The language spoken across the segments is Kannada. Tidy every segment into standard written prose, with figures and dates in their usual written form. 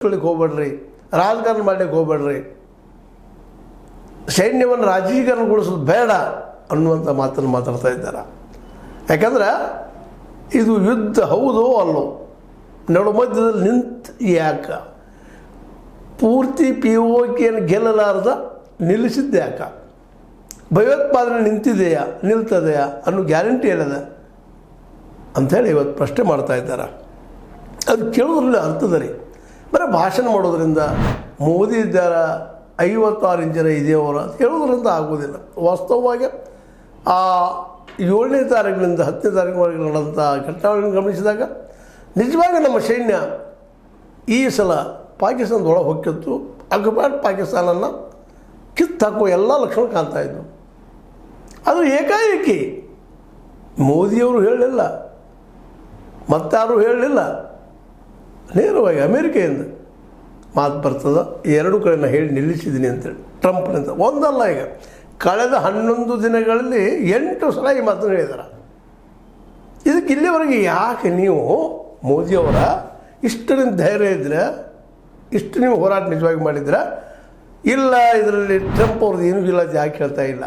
ಹೋಗ್ಬೇಡ್ರಿ, ರಾಜಕಾರಣ ಮಾಡಲಿಕ್ಕೆ ಹೋಗ್ಬೇಡ್ರಿ, ಸೈನ್ಯವನ್ನು ರಾಜಕೀಕರಣಗೊಳಿಸೋದು ಬೇಡ ಅನ್ನುವಂಥ ಮಾತನ್ನು ಮಾತಾಡ್ತಾ ಇದ್ದಾರೆ. ಯಾಕಂದ್ರೆ ಇದು ಯುದ್ಧ ಹೌದೋ ಅಲ್ಲೋ, ನಡು ಮಧ್ಯದಲ್ಲಿ ನಿಂತು ಯಾಕೆ ಪೂರ್ತಿ POKಯನ್ನು ಗೆಲ್ಲಲಾರ್ದ ನಿಲ್ಲಿಸಿದ್ದೆ ಯಾಕೆ, ಭಯೋತ್ಪಾದನೆ ನಿಂತಿದೆಯಾ ನಿಲ್ತದೆಯಾ ಅನ್ನೋ ಗ್ಯಾರಂಟಿ ಹೇಳಿದ ಅಂಥೇಳಿ ಇವತ್ತು ಪ್ರಶ್ನೆ ಮಾಡ್ತಾ ಇದ್ದಾರೆ. ಅದು ಕೇಳೋದ್ರಲ್ಲಿ ಅರ್ಥದ ರೀ, ಬರೀ ಭಾಷಣ ಮಾಡೋದ್ರಿಂದ ಮೋದಿ ಇದ್ದಾರ 56 ಇಂಚರ ಇದೆಯವರ ಹೇಳೋದ್ರಿಂದ ಆಗೋದಿಲ್ಲ. ವಾಸ್ತವವಾಗಿ ಆ 7ನೇ ತಾರೀಕಿನಿಂದ 10ನೇ ತಾರೀಕಿನವರೆಗೆ ನಡೆದಂಥ ಘಟನೆಗಳನ್ನು ಗಮನಿಸಿದಾಗ ನಿಜವಾಗಿ ನಮ್ಮ ಸೈನ್ಯ ಈ ಸಲ ಪಾಕಿಸ್ತಾನದೊಳಗೆ ಹೊಕ್ಕಿತ್ತು. ಆಕ್ಯುಪೈಡ್ ಪಾಕಿಸ್ತಾನನ್ನು ಕಿತ್ತಾಕುವ ಎಲ್ಲ ಲಕ್ಷಣ ಕಾಣ್ತಾ ಇದ್ವು. ಅದು ಏಕಾಏಕಿ ಮೋದಿಯವರು ಹೇಳಲಿಲ್ಲ, ಮತ್ತಾರು ಹೇಳಲಿಲ್ಲ, ನೇರವಾಗಿ ಅಮೇರಿಕೆಯಿಂದ ಮಾತು ಬರ್ತದೆ. ಎರಡು ಕಡೆ ನಾನು ಹೇಳಿ ನಿಲ್ಲಿಸಿದ್ದೀನಿ ಅಂತೇಳಿ ಟ್ರಂಪ್ನಿಂದ ಒಂದಲ್ಲ, ಈಗ ಕಳೆದ 11 ದಿನಗಳಲ್ಲಿ 8 ಸಲ ಈ ಮಾತನ್ನು ಹೇಳಿದ್ದಾರೆ. ಇದಕ್ಕೆ ಇಲ್ಲಿವರೆಗೆ ಯಾಕೆ ನೀವು ಮೋದಿಯವರ ಇಷ್ಟು ನಿಮ್ಮ ಧೈರ್ಯ ಇದ್ದರೆ, ಇಷ್ಟು ನೀವು ಹೋರಾಟ ನಿಜವಾಗಿ ಮಾಡಿದ್ರೆ, ಇಲ್ಲ ಇದರಲ್ಲಿ ಟ್ರಂಪ್ ಅವ್ರದ್ದು ಏನೂ ಇಲ್ಲ ಯಾಕೆ ಹೇಳ್ತಾ ಇಲ್ಲ?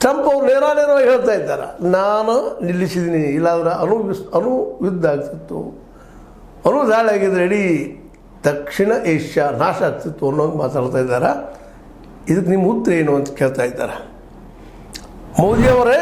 ಟ್ರಂಪ್ ಅವರು ನೇರವಾಗಿ ಹೇಳ್ತಾ ಇದ್ದಾರೆ, ನಾನು ನಿಲ್ಲಿಸಿದ್ದೀನಿ, ಇಲ್ಲಾಂದ್ರೆ ಅಣು ಯುದ್ಧ ಆಗ್ತಿತ್ತು, ಅಣು ದಾಳಿ ಆಗಿದ್ರೆ ಇಡೀ ದಕ್ಷಿಣ ಏಷ್ಯಾ ನಾಶ ಆಗ್ತಿತ್ತು ಅನ್ನೋಂಗೆ ಮಾತಾಡ್ತಾ ಇದ್ದಾರೆ. ಇದಕ್ಕೆ ನಿಮ್ಮ ಉತ್ತರ ಏನು ಅಂತ ಕೇಳ್ತಾ ಇದ್ದಾರೆ. ಮೋದಿಯವರೇ